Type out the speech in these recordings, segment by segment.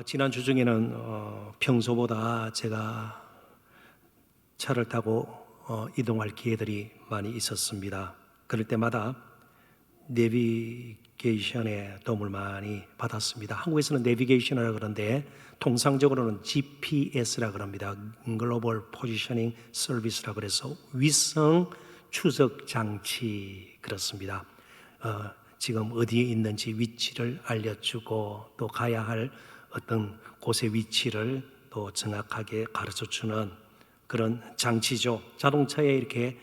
지난주 중에는 평소보다 제가 차를 타고 이동할 기회들이 많이 있었습니다. 그럴 때마다 내비게이션의 도움을 많이 받았습니다. 한국에서는 내비게이션이라고 그러는데 통상적으로는 GPS라고 그럽니다. 글로벌 포지셔닝 서비스라고 그래서 위성 추적 장치 그렇습니다. 지금 어디에 있는지 위치를 알려주고 또 가야 할 어떤 곳의 위치를 또 정확하게 가르쳐주는 그런 장치죠. 자동차에 이렇게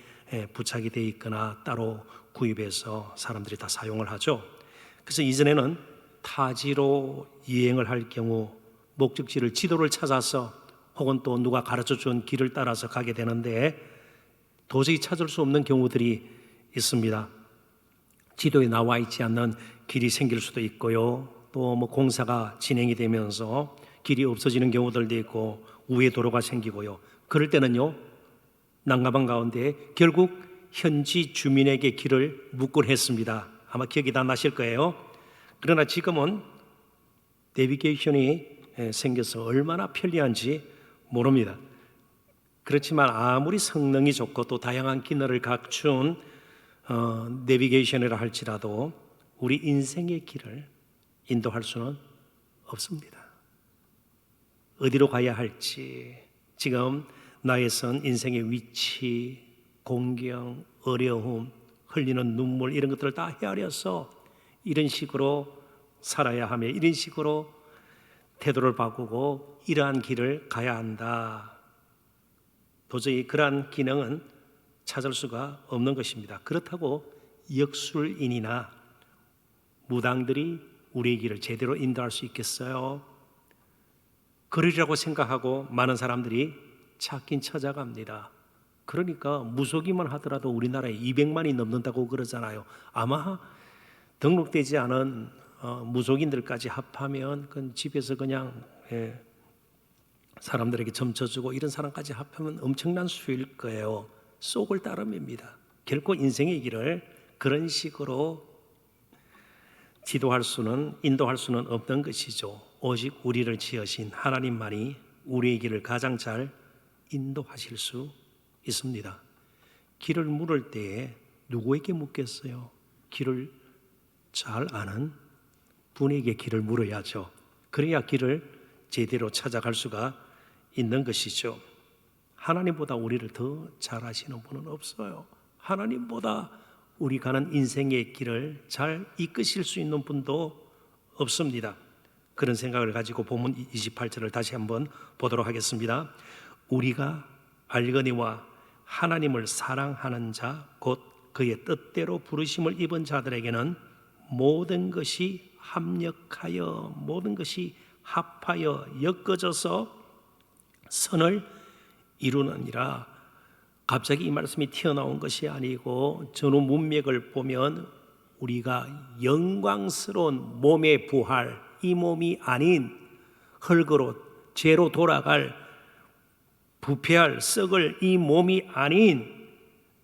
부착이 되어 있거나 따로 구입해서 사람들이 다 사용을 하죠. 그래서 이전에는 타지로 여행을 할 경우 목적지를 지도를 찾아서 혹은 또 누가 가르쳐준 길을 따라서 가게 되는데 도저히 찾을 수 없는 경우들이 있습니다. 지도에 나와 있지 않는 길이 생길 수도 있고요. 또 공사가 진행이 되면서 길이 없어지는 경우들도 있고 우회 도로가 생기고요. 그럴 때는요, 난감한 가운데 결국 현지 주민에게 길을 묻곤 했습니다. 아마 기억이 다 나실 거예요. 그러나 지금은 내비게이션이 생겨서 얼마나 편리한지 모릅니다. 그렇지만 아무리 성능이 좋고 또 다양한 기능을 갖춘 내비게이션이라 할지라도 우리 인생의 길을 인도할 수는 없습니다. 어디로 가야 할지, 지금 나의 선 인생의 위치, 공경, 어려움, 흘리는 눈물 이런 것들을 다 헤아려서 이런 식으로 살아야 하며 이런 식으로 태도를 바꾸고 이러한 길을 가야 한다. 도저히 그러한 기능은 찾을 수가 없는 것입니다. 그렇다고 역술인이나 무당들이 우리의 길을 제대로 인도할 수 있겠어요? 그러리라고 생각하고 많은 사람들이 찾긴 찾아갑니다. 그러니까 무속이만 하더라도 우리나라에 200만이 넘는다고 그러잖아요. 아마 등록되지 않은 무속인들까지 합하면 그건 집에서 그냥 사람들에게 점쳐주고 이런 사람까지 합하면 엄청난 수일 거예요. 속을 따름입니다. 결코 인생의 길을 그런 식으로 지도할 수는, 인도할 수는 없는 것이죠. 오직 우리를 지으신 하나님만이 우리의 길을 가장 잘 인도하실 수 있습니다. 길을 물을 때에 누구에게 묻겠어요? 길을 잘 아는 분에게 길을 물어야죠. 그래야 길을 제대로 찾아갈 수가 있는 것이죠. 하나님보다 우리를 더 잘 아시는 분은 없어요. 하나님보다 우리 가는 인생의 길을 잘 이끄실 수 있는 분도 없습니다. 그런 생각을 가지고 본문 28절을 다시 한번 보도록 하겠습니다. 우리가 알거니와 하나님을 사랑하는 자 곧 그의 뜻대로 부르심을 입은 자들에게는 모든 것이 합력하여 모든 것이 합하여 엮어져서 선을 이루느니라. 갑자기 이 말씀이 튀어나온 것이 아니고 전후 문맥을 보면 우리가 영광스러운 몸의 부활, 이 몸이 아닌 흙으로 죄로 돌아갈 부패할 썩을 이 몸이 아닌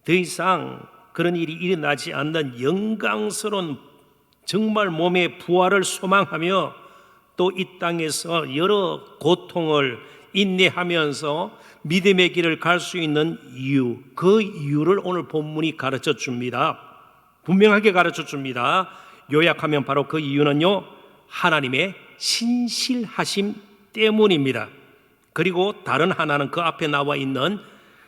더 이상 그런 일이 일어나지 않는 영광스러운 정말 몸의 부활을 소망하며 또 이 땅에서 여러 고통을 인내하면서 믿음의 길을 갈 수 있는 이유, 그 이유를 오늘 본문이 가르쳐 줍니다. 분명하게 가르쳐 줍니다. 요약하면 바로 그 이유는요, 하나님의 신실하심 때문입니다. 그리고 다른 하나는 그 앞에 나와 있는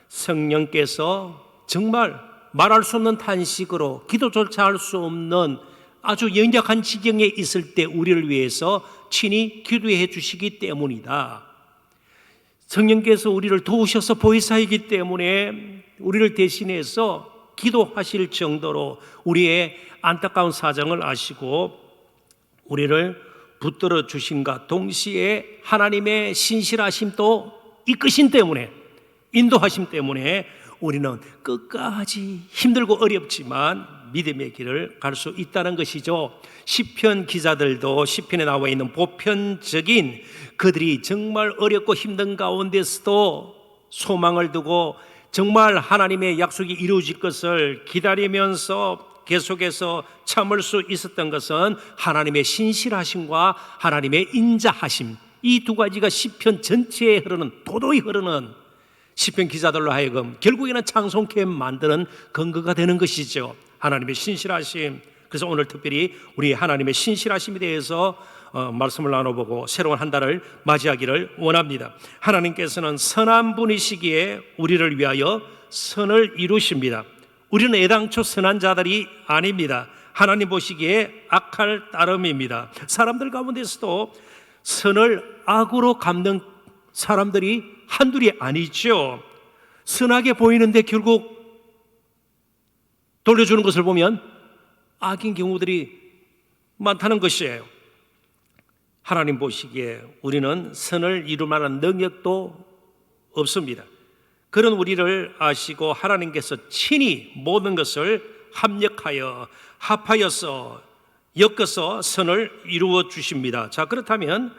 성령께서 정말 말할 수 없는 탄식으로 기도조차 할 수 없는 아주 연약한 지경에 있을 때 우리를 위해서 친히 기도해 주시기 때문이다. 성령께서 우리를 도우셔서 보혜사이기 때문에 우리를 대신해서 기도하실 정도로 우리의 안타까운 사정을 아시고 우리를 붙들어 주신과 동시에 하나님의 신실하심도 이끄신 때문에, 인도하심 때문에 우리는 끝까지 힘들고 어렵지만 믿음의 길을 갈 수 있다는 것이죠. 시편 기자들도 시편에 나와 있는 보편적인 그들이 정말 어렵고 힘든 가운데서도 소망을 두고 정말 하나님의 약속이 이루어질 것을 기다리면서 계속해서 참을 수 있었던 것은 하나님의 신실하심과 하나님의 인자하심, 이 두 가지가 시편 전체에 흐르는, 도도히 흐르는 시편 기자들로 하여금 결국에는 찬송케 만드는 근거가 되는 것이죠. 하나님의 신실하심. 그래서 오늘 특별히 우리 하나님의 신실하심에 대해서 말씀을 나눠보고 새로운 한 달을 맞이하기를 원합니다. 하나님께서는 선한 분이시기에 우리를 위하여 선을 이루십니다. 우리는 애당초 선한 자들이 아닙니다. 하나님 보시기에 악할 따름입니다. 사람들 가운데서도 선을 악으로 갚는 사람들이 한둘이 아니죠. 선하게 보이는데 결국 돌려주는 것을 보면 악인 경우들이 많다는 것이에요. 하나님 보시기에 우리는 선을 이룰 만한 능력도 없습니다. 그런 우리를 아시고 하나님께서 친히 모든 것을 합력하여 합하여서 엮어서 선을 이루어 주십니다. 자, 그렇다면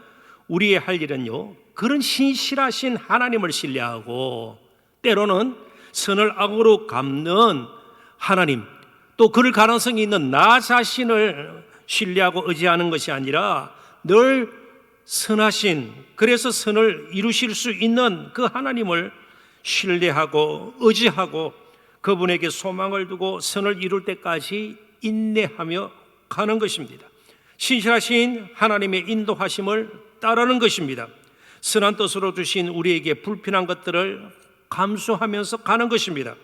우리의 할 일은요, 그런 신실하신 하나님을 신뢰하고 때로는 선을 악으로 갚는 하나님, 또 그럴 가능성이 있는 나 자신을 신뢰하고 의지하는 것이 아니라 늘 선하신, 그래서 선을 이루실 수 있는 그 하나님을 신뢰하고 의지하고 그분에게 소망을 두고 선을 이룰 때까지 인내하며 가는 것입니다. 신실하신 하나님의 인도하심을 따르는 것입니다. 선한 뜻으로 주신 우리에게 불편한 것들을 감수하면서 가는 것입니다.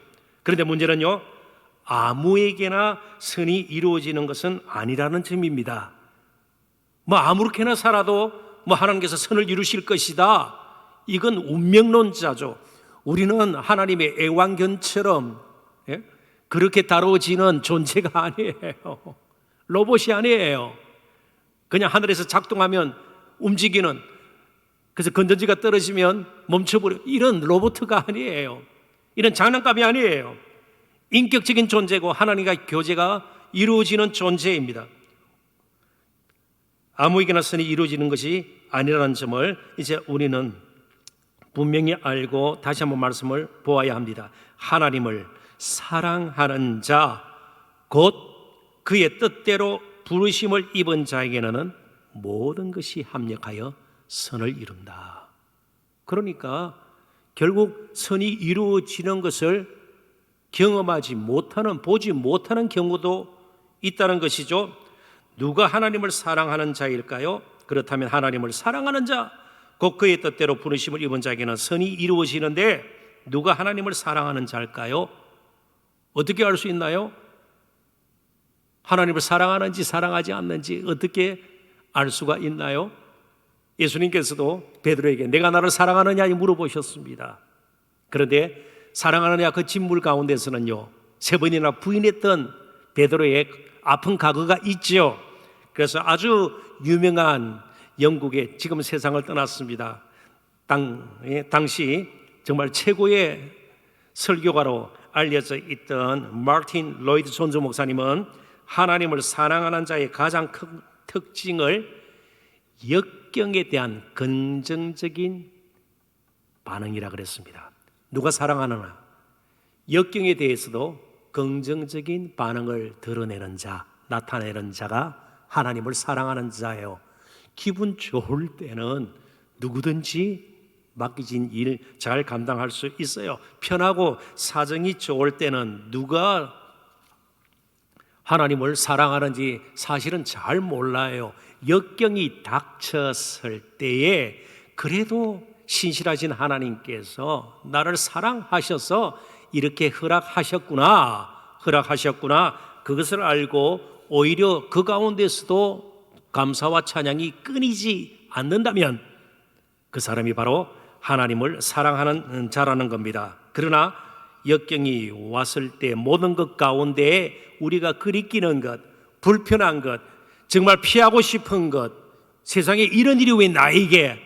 그런데 문제는요, 아무에게나 선이 이루어지는 것은 아니라는 점입니다. 아무렇게나 살아도 하나님께서 선을 이루실 것이다, 이건 운명론자죠. 우리는 하나님의 애완견처럼 그렇게 다뤄지는 존재가 아니에요. 로봇이 아니에요. 그냥 하늘에서 작동하면 움직이는, 그래서 건전지가 떨어지면 멈춰버려, 이런 로봇가 아니에요. 이런 장난감이 아니에요. 인격적인 존재고 하나님과 교제가 이루어지는 존재입니다. 아무에게나 선이 이루어지는 것이 아니라는 점을 이제 우리는 분명히 알고 다시 한번 말씀을 보아야 합니다. 하나님을 사랑하는 자, 곧 그의 뜻대로 부르심을 입은 자에게는 모든 것이 합력하여 선을 이룬다. 그러니까 결국 선이 이루어지는 것을 경험하지 못하는, 보지 못하는 경우도 있다는 것이죠. 누가 하나님을 사랑하는 자일까요? 그렇다면 하나님을 사랑하는 자, 곧 그의 뜻대로 부르심을 입은 자에게는 선이 이루어지는데 누가 하나님을 사랑하는 자일까요? 어떻게 알 수 있나요? 하나님을 사랑하는지 사랑하지 않는지 어떻게 알 수가 있나요? 예수님께서도 베드로에게 내가 나를 사랑하느냐 물어보셨습니다. 그런데 사랑하느냐 그 진물 가운데서는요, 3번이나 부인했던 베드로의 아픈 과거가 있죠. 그래서 아주 유명한 영국의, 지금 세상을 떠났습니다, 당시 정말 최고의 설교가로 알려져 있던 마틴 로이드 존즈 목사님은 하나님을 사랑하는 자의 가장 큰 특징을 역경에 대한 긍정적인 반응이라 그랬습니다. 누가 사랑하느냐, 역경에 대해서도 긍정적인 반응을 드러내는 자, 나타내는 자가 하나님을 사랑하는 자예요. 기분 좋을 때는 누구든지 맡기진 일 잘 감당할 수 있어요. 편하고 사정이 좋을 때는 누가 하나님을 사랑하는지 사실은 잘 몰라요. 역경이 닥쳤을 때에 그래도 신실하신 하나님께서 나를 사랑하셔서 이렇게 허락하셨구나, 그것을 알고 오히려 그 가운데서도 감사와 찬양이 끊이지 않는다면 그 사람이 바로 하나님을 사랑하는 자라는 겁니다. 그러나 역경이 왔을 때 모든 것 가운데 우리가 그리끼는 것, 불편한 것, 정말 피하고 싶은 것, 세상에 이런 일이 왜 나에게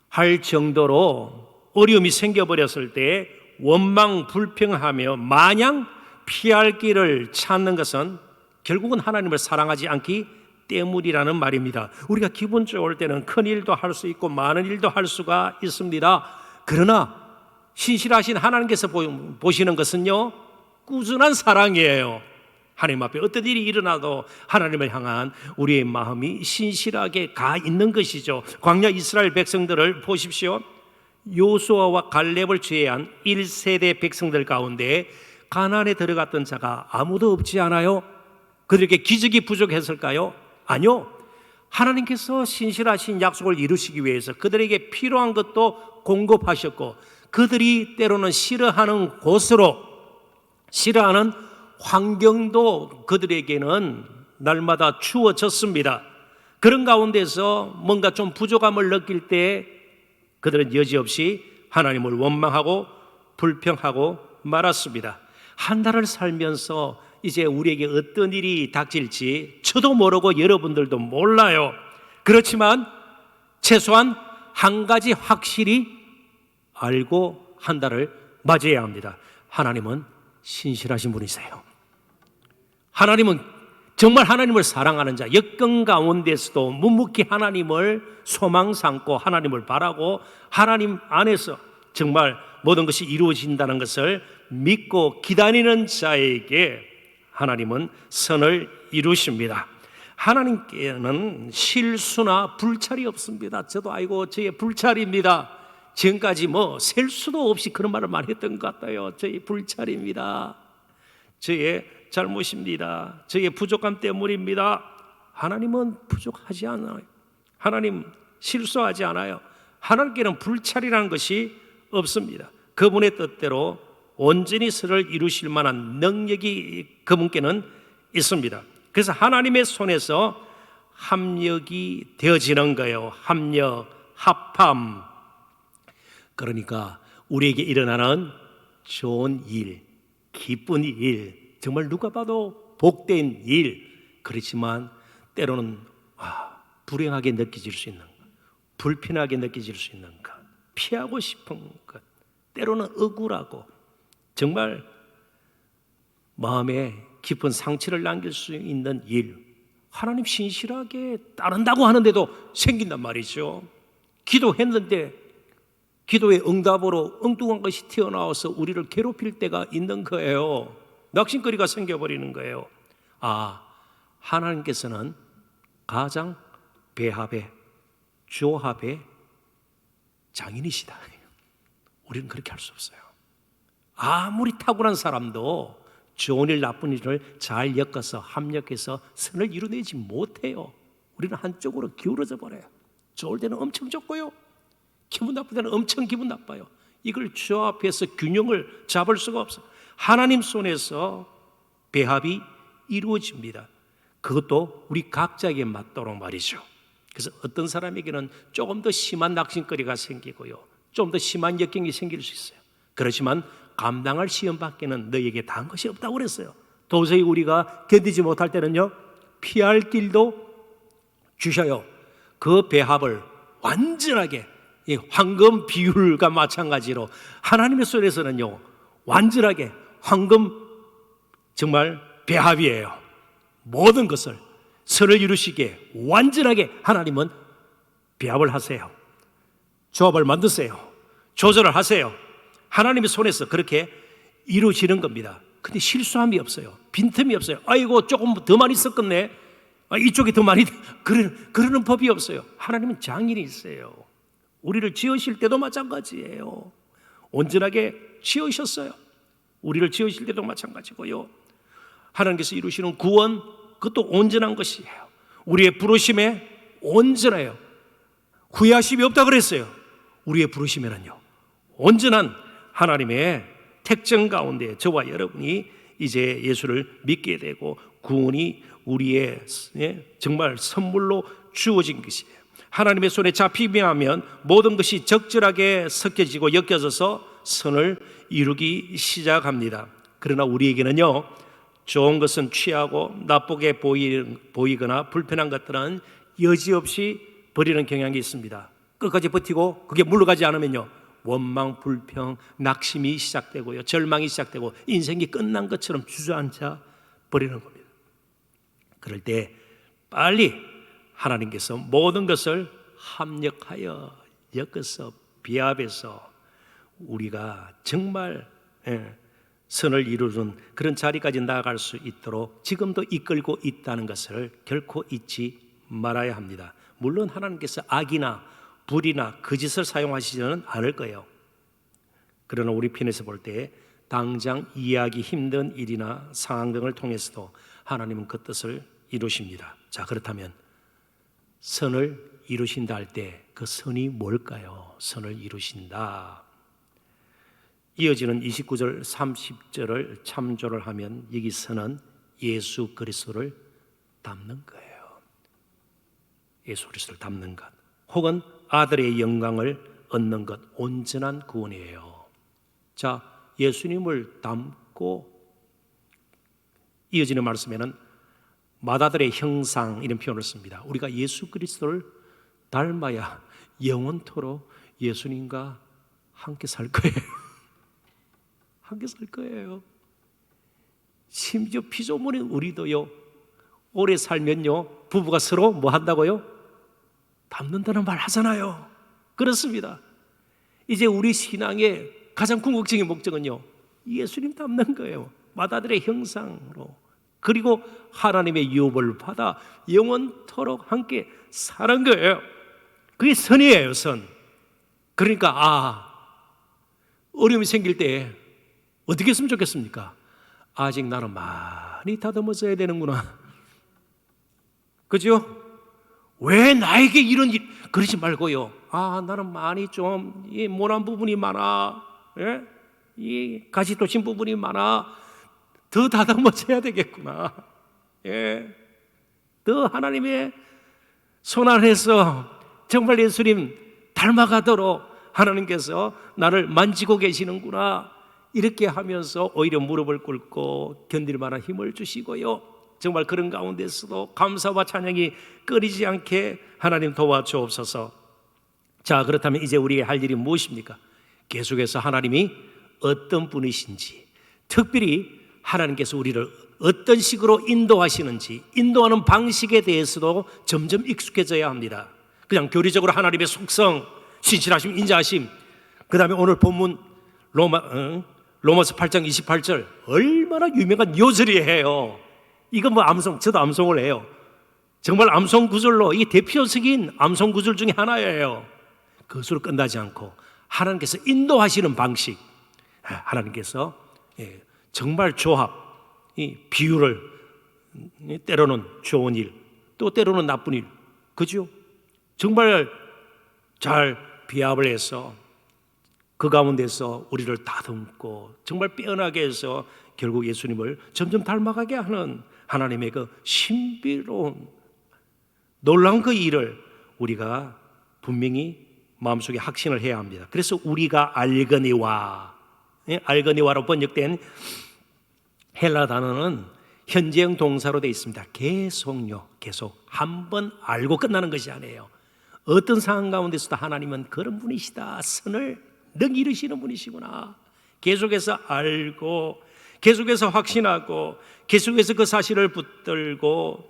할 정도로 어려움이 생겨버렸을 때 원망 불평하며 마냥 피할 길을 찾는 것은 결국은 하나님을 사랑하지 않기 때문이라는 말입니다. 우리가 기분 좋을 때는 큰 일도 할 수 있고 많은 일도 할 수가 있습니다. 그러나 신실하신 하나님께서 보시는 것은요, 꾸준한 사랑이에요. 하나님 앞에 어떤 일이 일어나도 하나님을 향한 우리의 마음이 신실하게 가 있는 것이죠. 광야 이스라엘 백성들을 보십시오. 요수아와 갈렙을 제외한 1세대 백성들 가운데 가나안에 들어갔던 자가 아무도 없지 않아요? 그들에게 기적이 부족했을까요? 아니요. 하나님께서 신실하신 약속을 이루시기 위해서 그들에게 필요한 것도 공급하셨고, 그들이 때로는 싫어하는 곳으로, 싫어하는 환경도 그들에게는 날마다 주어졌습니다. 그런 가운데서 뭔가 좀 부족함을 느낄 때 그들은 여지없이 하나님을 원망하고 불평하고 말았습니다. 한 달을 살면서 이제 우리에게 어떤 일이 닥칠지 저도 모르고 여러분들도 몰라요. 그렇지만 최소한 한 가지 확실히 알고 한 달을 맞이해야 합니다. 하나님은 신실하신 분이세요. 하나님은 정말 하나님을 사랑하는 자, 역경 가운데서도 묵묵히 하나님을 소망 삼고 하나님을 바라고 하나님 안에서 정말 모든 것이 이루어진다는 것을 믿고 기다리는 자에게 하나님은 선을 이루십니다. 하나님께는 실수나 불찰이 없습니다. 저도 아이고 저의 불찰입니다. 지금까지 셀 수도 없이 그런 말을 많이 했던 것 같아요. 저의 불찰입니다. 저의 잘못입니다. 저의 부족함 때문입니다. 하나님은 부족하지 않아요. 하나님 실수하지 않아요. 하나님께는 불찰이라는 것이 없습니다. 그분의 뜻대로 온전히 선을 이루실 만한 능력이 그분께는 있습니다. 그래서 하나님의 손에서 합력이 되어지는 거예요. 합력, 합함. 그러니까 우리에게 일어나는 좋은 일, 기쁜 일, 정말 누가 봐도 복된 일, 그렇지만 때로는 불행하게 느껴질 수 있는 것, 불편하게 느껴질 수 있는 것, 피하고 싶은 것, 때로는 억울하고 정말 마음에 깊은 상처를 남길 수 있는 일, 하나님 신실하게 따른다고 하는데도 생긴단 말이죠. 기도했는데 기도의 응답으로 엉뚱한 것이 튀어나와서 우리를 괴롭힐 때가 있는 거예요. 낙심거리가 생겨버리는 거예요. 하나님께서는 가장 배합의, 조합의 장인이시다. 우리는 그렇게 할 수 없어요. 아무리 탁월한 사람도 좋은 일 나쁜 일을 잘 엮어서 합력해서 선을 이루어내지 못해요. 우리는 한쪽으로 기울어져 버려요. 좋을 때는 엄청 좋고요, 기분 나쁠 때는 엄청 기분 나빠요. 이걸 조합해서 균형을 잡을 수가 없어요. 하나님 손에서 배합이 이루어집니다. 그것도 우리 각자에게 맞도록 말이죠. 그래서 어떤 사람에게는 조금 더 심한 낙심거리가 생기고요, 좀 더 심한 역경이 생길 수 있어요. 그렇지만 감당할 시험밖에는 너희에게 다한 것이 없다고 그랬어요. 도저히 우리가 견디지 못할 때는요, 피할 길도 주셔요. 그 배합을 완전하게, 이 황금 비율과 마찬가지로 하나님의 손에서는요, 완전하게 황금 정말 배합이에요. 모든 것을 선을 이루시기에 완전하게 하나님은 배합을 하세요. 조합을 만드세요. 조절을 하세요. 하나님의 손에서 그렇게 이루어지는 겁니다. 근데 실수함이 없어요. 빈틈이 없어요. 아이고 조금 더 많이 섞었네, 이쪽이 더 많이, 그러는 법이 없어요. 하나님은 장인이세요. 우리를 지으실 때도 마찬가지예요. 온전하게 지으셨어요. 우리를 지으실 때도 마찬가지고요, 하나님께서 이루시는 구원, 그것도 온전한 것이에요. 우리의 부르심에 온전해요. 후회하심이 없다 그랬어요. 우리의 부르심에는요, 온전한 하나님의 택정 가운데 저와 여러분이 이제 예수를 믿게 되고 구원이 우리의 정말 선물로 주어진 것이에요. 하나님의 손에 잡히며 하면 모든 것이 적절하게 섞여지고 엮여져서 선을 이루기 시작합니다. 그러나 우리에게는요, 좋은 것은 취하고 나쁘게 보이거나 불편한 것들은 여지없이 버리는 경향이 있습니다. 끝까지 버티고 그게 물러가지 않으면요, 원망, 불평, 낙심이 시작되고요, 절망이 시작되고 인생이 끝난 것처럼 주저앉아 버리는 겁니다. 그럴 때 빨리 하나님께서 모든 것을 합력하여 엮어서 비합해서 우리가 정말 선을 이루는 그런 자리까지 나아갈 수 있도록 지금도 이끌고 있다는 것을 결코 잊지 말아야 합니다. 물론 하나님께서 악이나 불이나 거짓을 사용하시지는 않을 거예요. 그러나 우리 편에서 볼 때 당장 이해하기 힘든 일이나 상황 등을 통해서도 하나님은 그 뜻을 이루십니다. 자, 그렇다면 선을 이루신다 할 때 그 선이 뭘까요? 선을 이루신다. 이어지는 29절 30절을 참조를 하면 여기서는 예수 그리스도를 닮는 거예요. 예수 그리스도를 닮는 것, 혹은 아들의 영광을 얻는 것, 온전한 구원이에요. 자, 예수님을 닮고 이어지는 말씀에는 맏아들의 형상 이런 표현을 씁니다. 우리가 예수 그리스도를 닮아야 영원토록 예수님과 함께 살 거예요. 함께 살 거예요. 심지어 피조물인 우리도요, 오래 살면요 부부가 서로 뭐 한다고요? 닮는다는 말 하잖아요. 그렇습니다. 이제 우리 신앙의 가장 궁극적인 목적은요, 예수님 닮는 거예요. 맏아들의 형상으로. 그리고 하나님의 유업을 받아 영원토록 함께 사는 거예요. 그게 선이에요, 선. 그러니까 어려움이 생길 때 어떻게 했으면 좋겠습니까? 아직 나는 많이 다듬어져야 되는구나. 그죠? 왜 나에게 이런 일, 그러지 말고요. 나는 많이 좀 모난 부분이 많아. 예? 이 가시도신 부분이 많아. 더 다듬어져야 되겠구나. 예. 더 하나님의 손 안에서 정말 예수님 닮아가도록 하나님께서 나를 만지고 계시는구나. 이렇게 하면서 오히려 무릎을 꿇고 견딜 만한 힘을 주시고요, 정말 그런 가운데서도 감사와 찬양이 끊이지 않게 하나님 도와주옵소서. 자, 그렇다면 이제 우리가 할 일이 무엇입니까? 계속해서 하나님이 어떤 분이신지, 특별히 하나님께서 우리를 어떤 식으로 인도하시는지, 인도하는 방식에 대해서도 점점 익숙해져야 합니다. 그냥 교리적으로 하나님의 속성, 신실하심, 인자하심, 그 다음에 오늘 본문 로마서 8장 28절 얼마나 유명한 요절이에요. 이거 뭐 저도 암송을 해요. 정말 암송 구절로 이 대표적인 암송 구절 중에 하나예요. 그것으로 끝나지 않고 하나님께서 인도하시는 방식, 하나님께서 정말 조합, 이 비유를 때로는 좋은 일, 또 때로는 나쁜 일, 그죠? 정말 잘 비합을 해서 그 가운데서 우리를 다듬고 정말 빼어나게 해서 결국 예수님을 점점 닮아가게 하는 하나님의 그 신비로운 놀라운 그 일을 우리가 분명히 마음속에 확신을 해야 합니다. 그래서 우리가 알거니와로 번역된 헬라 단어는 현재형 동사로 되어 있습니다. 계속요, 계속 한 번 알고 끝나는 것이 아니에요. 어떤 상황 가운데서도 하나님은 그런 분이시다, 선을 능 이루시는 분이시구나, 계속해서 알고 계속해서 확신하고 계속해서 그 사실을 붙들고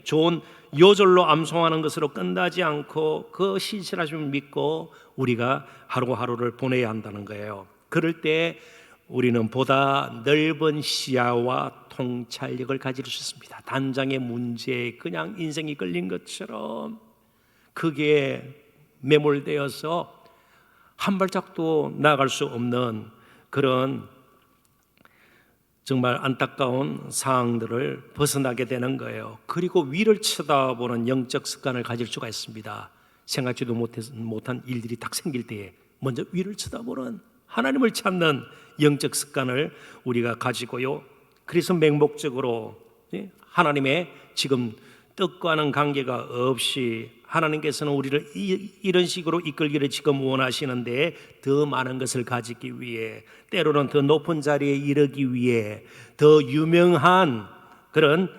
좋은 요절로 암송하는 것으로 끝나지 않고 그 신실하심을 믿고 우리가 하루하루를 보내야 한다는 거예요. 그럴 때 우리는 보다 넓은 시야와 통찰력을 가질 수 있습니다. 단장의 문제에 그냥 인생이 끌린 것처럼 그게 매몰되어서 한 발짝도 나아갈 수 없는 그런 정말 안타까운 상황들을 벗어나게 되는 거예요. 그리고 위를 쳐다보는 영적 습관을 가질 수가 있습니다. 생각지도 못한 일들이 딱 생길 때에 먼저 위를 쳐다보는, 하나님을 찾는 영적 습관을 우리가 가지고요, 그래서 맹목적으로 하나님의 지금 뜻과는 관계가 없이 하나님께서는 우리를 이런 식으로 이끌기를 지금 원하시는데 더 많은 것을 가지기 위해, 때로는 더 높은 자리에 이르기 위해, 더 유명한 그런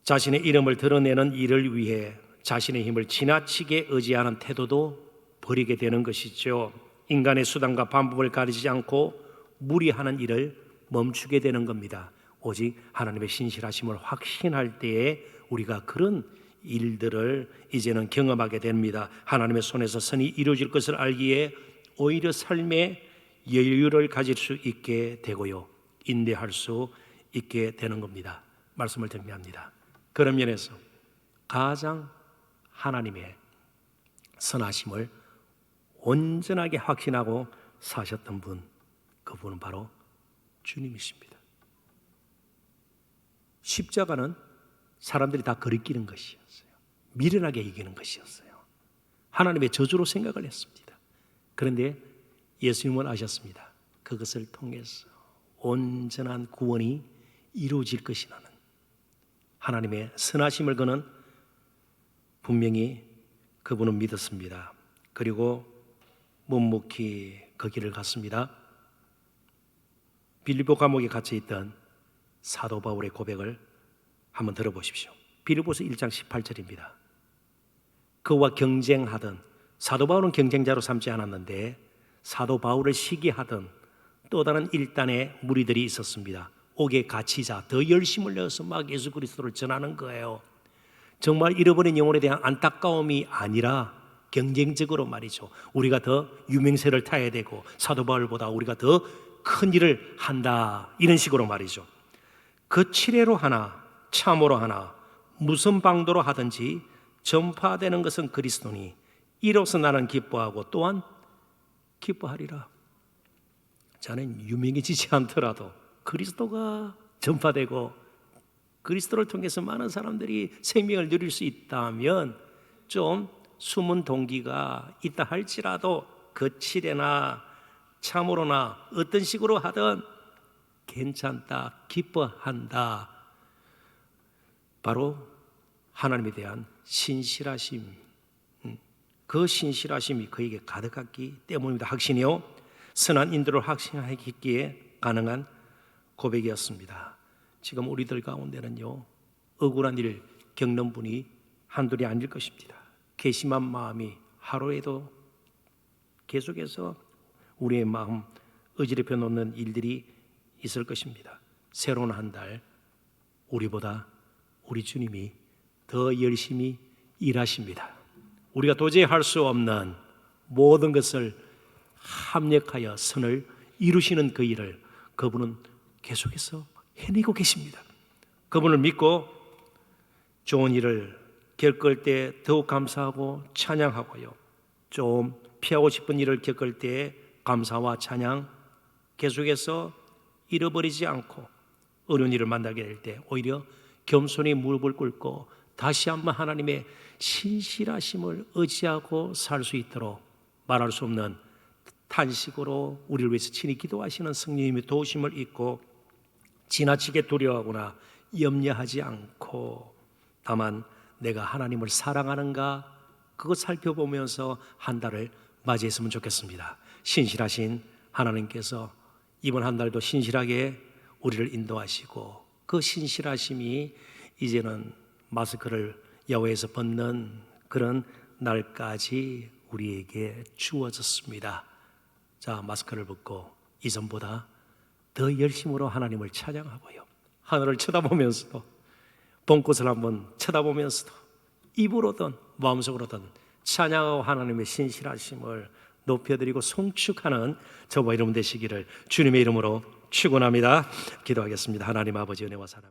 자신의 이름을 드러내는 일을 위해 자신의 힘을 지나치게 의지하는 태도도 버리게 되는 것이죠. 인간의 수단과 방법을 가리지 않고 무리하는 일을 멈추게 되는 겁니다. 오직 하나님의 신실하심을 확신할 때에 우리가 그런 일들을 이제는 경험하게 됩니다. 하나님의 손에서 선이 이루어질 것을 알기에 오히려 삶의 여유를 가질 수 있게 되고요, 인내할 수 있게 되는 겁니다. 말씀을 정리합니다. 그런 면에서 가장 하나님의 선하심을 온전하게 확신하고 사셨던 분, 그분은 바로 주님이십니다. 십자가는 사람들이 다 거리끼는 것이었어요. 미련하게 이기는 것이었어요. 하나님의 저주로 생각을 했습니다. 그런데 예수님은 아셨습니다. 그것을 통해서 온전한 구원이 이루어질 것이라는 하나님의 선하심을 그는 분명히 그분은 믿었습니다. 그리고 묵묵히 그 길을 갔습니다. 빌립보 감옥에 갇혀있던 사도 바울의 고백을 한번 들어보십시오. 빌립보서 1장 18절입니다. 그와 경쟁하던, 사도 바울은 경쟁자로 삼지 않았는데 사도 바울을 시기하던 또 다른 일단의 무리들이 있었습니다. 옥에 갇히자 더 열심을 내어서 막 예수 그리스도를 전하는 거예요. 정말 잃어버린 영혼에 대한 안타까움이 아니라 경쟁적으로 말이죠. 우리가 더 유명세를 타야 되고 사도 바울보다 우리가 더 큰 일을 한다, 이런 식으로 말이죠. 그 치레로 하나 참으로 하나 무슨 방도로 하든지 전파되는 것은 그리스도니 이로써 나는 기뻐하고 또한 기뻐하리라. 자는 유명해지지 않더라도 그리스도가 전파되고 그리스도를 통해서 많은 사람들이 생명을 누릴 수 있다면 좀 숨은 동기가 있다 할지라도 그 치레나 참으로나 어떤 식으로 하든 괜찮다, 기뻐한다. 바로 하나님에 대한 신실하심, 그 신실하심이 그에게 가득했기 때문입니다. 확신이요, 선한 인도를 확신하기에 가능한 고백이었습니다. 지금 우리들 가운데는요, 억울한 일을 겪는 분이 한둘이 아닐 것입니다. 괘씸한 마음이 하루에도 계속해서 우리의 마음 어지럽혀 놓는 일들이 있을 것입니다. 새로운 한 달, 우리보다 우리 주님이 더 열심히 일하십니다. 우리가 도저히 할 수 없는 모든 것을 합력하여 선을 이루시는 그 일을 그분은 계속해서 해내고 계십니다. 그분을 믿고 좋은 일을 겪을 때 더욱 감사하고 찬양하고요, 좀 피하고 싶은 일을 겪을 때 감사와 찬양 계속해서 잃어버리지 않고 어려운 일을 만나게 될 때 오히려 겸손히 무릎을 꿇고 다시 한번 하나님의 신실하심을 의지하고 살 수 있도록 말할 수 없는 탄식으로 우리를 위해서 친히 기도하시는 성령님의 도우심을 잊고 지나치게 두려워하거나 염려하지 않고 다만 내가 하나님을 사랑하는가 그거 살펴보면서 한 달을 맞이했으면 좋겠습니다. 신실하신 하나님께서 이번 한 달도 신실하게 우리를 인도하시고 그 신실하심이 이제는 마스크를 야외에서 벗는 그런 날까지 우리에게 주어졌습니다. 자, 마스크를 벗고 이전보다 더 열심으로 하나님을 찬양하고요, 하늘을 쳐다보면서도 봄꽃을 한번 쳐다보면서도 입으로든 마음속으로든 찬양하고 하나님의 신실하심을 높여드리고 송축하는 저와 여러분 되시기를 주님의 이름으로 축원합니다. 기도하겠습니다. 하나님 아버지 은혜와 사랑